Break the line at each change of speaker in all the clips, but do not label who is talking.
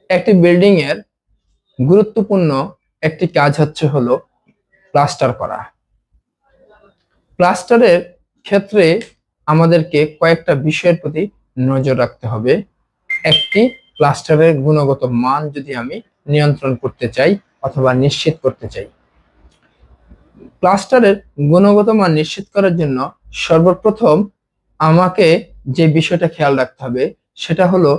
একটি বিল্ডিং এর গুরুত্বপূর্ণ একটি কাজ হলো প্লাস্টার করা। প্লাস্টারের ক্ষেত্রে আমাদেরকে কয়েকটা বিষয়ের প্রতি নজর রাখতে হবে। একটি প্লাস্টারের গুণগত মান যদি আমি নিয়ন্ত্রণ করতে চাই অথবা নিশ্চিত করতে চাই, প্লাস্টারের গুণগত মান নিশ্চিত করার জন্য সর্বপ্রথম আমাকে যে বিষয়টা খেয়াল রাখতে হবে সেটা হলো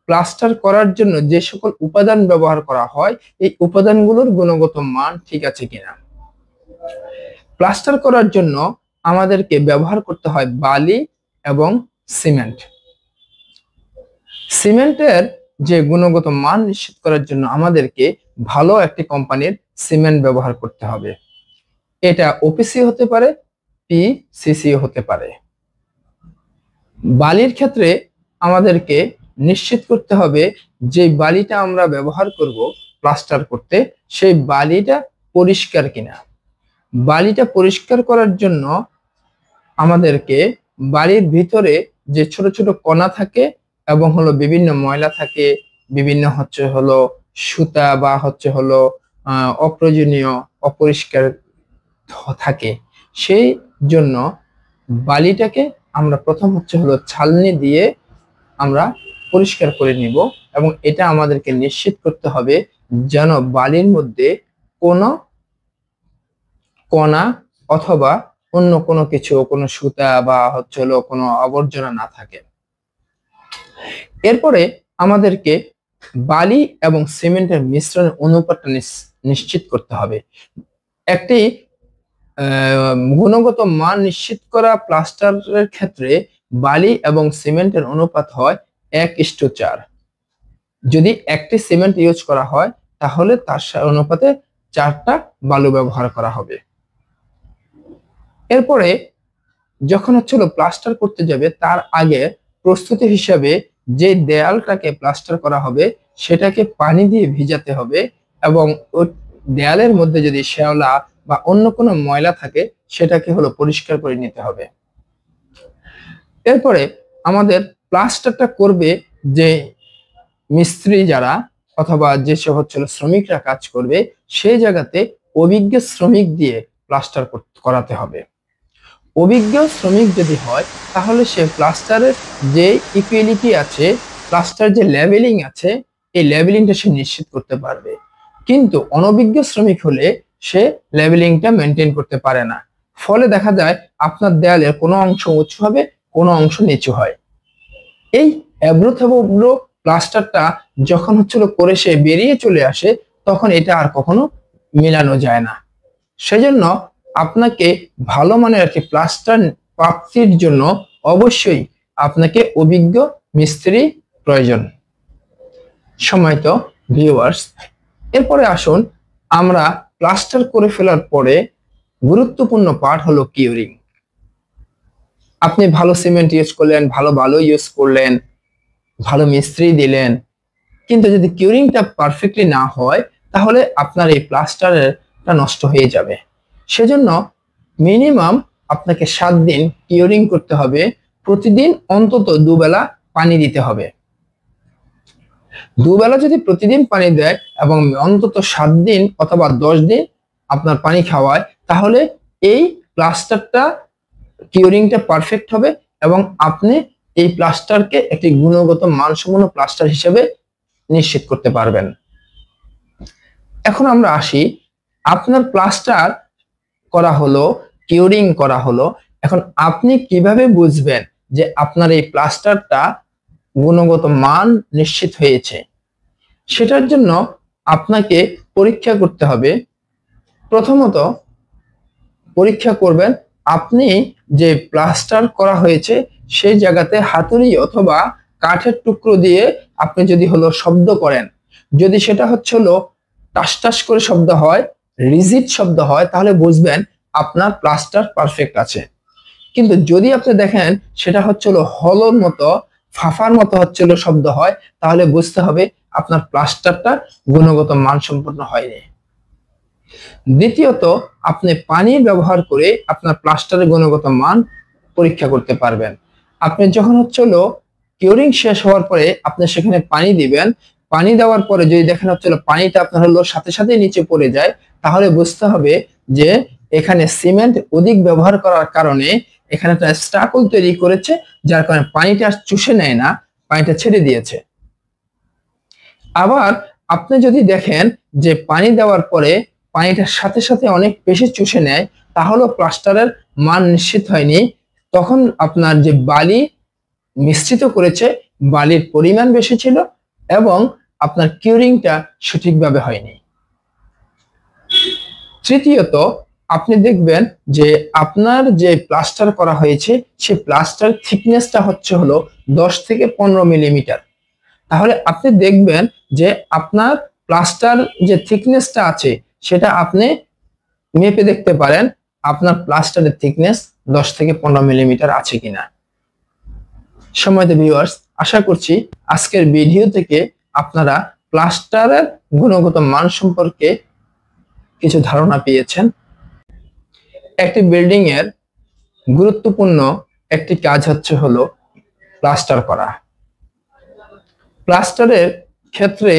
প্লাস্টার করার জন্য যে সকল উপাদান ব্যবহার করা হয় এই উপাদানগুলোর গুণগত মান ঠিক আছে কিনা। প্লাস্টার করার জন্য আমাদেরকে ব্যবহার করতে হয় বালি এবং সিমেন্ট। সিমেন্টের যে গুণগত মান নিশ্চিত করার জন্য আমাদেরকে ভালো একটি কোম্পানির সিমেন্ট ব্যবহার করতে হবে। এটা ওপিসি হতে পারে, পিসিসি হতে পারে। বালির ক্ষেত্রে আমাদেরকে নিশ্চিত করতে হবে যে বালিটা আমরা ব্যবহার করব প্লাস্টার করতে সেই বালিটা পরিষ্কার কিনা। বালিটা পরিষ্কার করার জন্য আমাদেরকে বাড়ির ভিতরে যে ছোট ছোট কণা থাকে এবং বিভিন্ন ময়লা থাকে, বিভিন্ন সুতা বা অপ্রয়োজনীয় অপরিষ্কার থাকে, সেই জন্য বালিটাকে আমরা প্রথম ছালনি দিয়ে আমরা পরিষ্কার করে নিব এবং এটা আমাদেরকে নিশ্চিত করতে হবে যেন বালির মধ্যে কোনো কণা অথবা অন্য কোনো কিছু, কোনো সুতা বা কোনো আবর্জনা না থাকে। এরপরে আমাদেরকে বালি এবং সিমেন্টের মিশ্রণের অনুপাতটা নিশ্চিত করতে হবে। একটি গুণগত মান নিশ্চিত করা প্লাস্টারের ক্ষেত্রে বালি এবং সিমেন্টের অনুপাত হয় 1:4। যদি একটি সিমেন্ট ইউজ করা হয় তাহলে তার অনুপাতে 4টা বালু ব্যবহার করা হবে। এরপরে যখন প্লাস্টার করতে যাবে তার আগে প্রস্তুতি হিসাবে যে দেয়ালটাকে প্লাস্টার করা হবে সেটাকে পানি দিয়ে ভিজাতে হবে এবং ওই দেয়ালের মধ্যে যদি শ্যাওলা বা অন্য কোনো ময়লা থাকে সেটাকে পরিষ্কার করে নিতে হবে। এরপরে আমাদের প্লাস্টারটা করবে যে মিস্ত্রি যারা অথবা যেসব শ্রমিকরা কাজ করবে সেই জায়গাতে অভিজ্ঞ শ্রমিক দিয়ে প্লাস্টার করাতে হবে। অভিজ্ঞ শ্রমিক যদি হয় তাহলে সে প্লাস্টারের যে ইকুয়ালিটি আছে, প্লাস্টার যে লেভেলিং আছে এই লেভেলিংটা সে নিশ্চিত করতে পারবে। কিন্তু অনভিজ্ঞ শ্রমিক হলে সে লেভেলিংটা মেনটেন করতে পারে না, ফলে দেখা যায় আপনার দেয়ালের কোনো অংশ উঁচু হবে, কোনো অংশ নিচু হয়। এই এবড়ো প্লাস্টারটা যখন করে সে বেরিয়ে চলে আসে তখন এটা আর কখনো মেলানো যায় না। সেজন্য আপনাকে ভালো মানের প্লাস্টার প্রাপ্তির জন্য অবশ্যই আপনাকে অভিজ্ঞ মিস্ত্রি প্রয়োজন। সম্মানিত ভিউয়ার্স, এরপরে আসুন আমরা প্লাস্টার করে ফেলার পরে গুরুত্বপূর্ণ পার্ট হলো কিউরিং। আপনি ভালো সিমেন্ট ইউজ করলেন, ভালো বালু ইউজ করলেন, ভালো মিস্ত্রি দিলেন, কিন্তু যদি কিউরিংটা পারফেক্টলি না হয় তাহলে আপনার এই প্লাস্টারটা নষ্ট হয়ে যাবে। সেজন্য মিনিমাম আপনাকে 7 দিন কিউরিং করতে হবে। প্রতিদিন অন্তত 2 বেলা পানি দিতে হবে। 2 বেলা যদি প্রতিদিন পানি দেয় এবং অন্তত 7 দিন অথবা 10 দিন আপনার পানি খাওয়ায় তাহলে এই প্লাস্টারটা কিউরিংটা পারফেক্ট হবে এবং আপনি এই প্লাস্টারকে একটি গুণগত মানসম্পন্ন প্লাস্টার হিসেবে নিশ্চিত করতে পারবেন। এখন আমরা আসি, আপনার প্লাস্টার করা হলো, কিউরিং করা হলো, এখন আপনি কিভাবে বুঝবেন যে আপনার এই প্লাস্টারটা গুণগত মান নিশ্চিত হয়েছে? সেটার জন্য আপনাকে পরীক্ষা করতে হবে। প্রথমত পরীক্ষা করবেন আপনি যে প্লাস্টার করা হয়েছে সেই জায়গাতে হাতুড়ি অথবা কাঠের টুকরো দিয়ে আপনি যদি শব্দ করেন, যদি সেটা টাস টাস করে শব্দ হয়, রিজিড শব্দ হয়, তাহলে বুঝবেন আপনার প্লাস্টার পারফেক্ট আছে। কিন্তু যদি আপনি দেখেন সেটা হলোর মতো, ফাফার মতো শব্দ হয়, তাহলে বুঝতে হবে আপনার প্লাস্টারটা গুণগত মানসম্পন্ন হয়নি। দ্বিতীয়ত আপনি পানি ব্যবহার করে আপনার প্লাস্টারের গুণগত মান পরীক্ষা করতে পারবেন। আপনি যখন কিউরিং শেষ হওয়ার পরে আপনি সেখানে পানি দিবেন, পানি দেওয়ার পরে যদি দেখেন হচ্ছিল পানিটা আপনার হলো সাথে সাথে নিচে পড়ে যায়, তাহলে বুঝতে হবে যে এখানে সিমেন্ট অধিক ব্যবহার করার কারণে এখানে একটা স্টাকল তৈরি করেছে, যার কারণে পানিটা আর চুষে নেয় না, পানিটা ছেড়ে দিয়েছে। আবার আপনি যদি দেখেন যে পানি দেওয়ার পরে পানিটার সাথে সাথে অনেক বেশি চুষে নেয়, তাহলেও প্লাস্টারের মান নিশ্চিত হয়নি। তখন আপনার যে বালি মিশ্রিত করেছে, বালির পরিমাণ বেশি ছিল এবং আপনার কিউরিংটা সঠিকভাবে হয়নি। তৃতীয়ত, আপনি দেখবেন যে আপনার যে প্লাস্টার করা হয়েছে সেই প্লাস্টার থিকনেসটা হলো 10 থেকে 15 মিলিমিটার। তাহলে আপনি দেখবেন যে আপনার প্লাস্টার যে থিকনেসটা আছে সেটা আপনি মেপে দেখতে পারেন আপনার প্লাস্টারের থিকনেস 10 থেকে 15 মিলিমিটার আছে কিনা। সম্মানিত ভিউয়ার্স, আশা করছি আজকের ভিডিও থেকে আপনারা প্লাস্টারের গুণগত মান সম্পর্কে কিছু ধারণা পেয়েছেন। একটি বিল্ডিং এর গুরুত্বপূর্ণ একটি কাজ হলো প্লাস্টার করা। প্লাস্টারের ক্ষেত্রে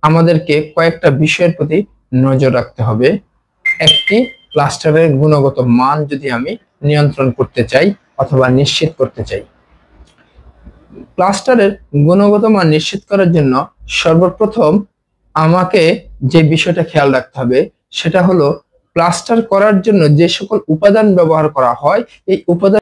আমাদেরকে কয়েকটা বিষয়ের প্রতি নজর রাখতে হবে। একটি, প্লাস্টারের গুণগত মান যদি আমি নিয়ন্ত্রণ করতে চাই অথবা নিশ্চিত করতে চাই, প্লাস্টারের গুণগত মান নিশ্চিত করার জন্য সর্বপ্রথম আমাকে যে বিষয়টা খেয়াল রাখতে হবে সেটা হলো প্লাস্টার করার জন্য যে সকল উপাদান ব্যবহার করা হয় এই উপাদান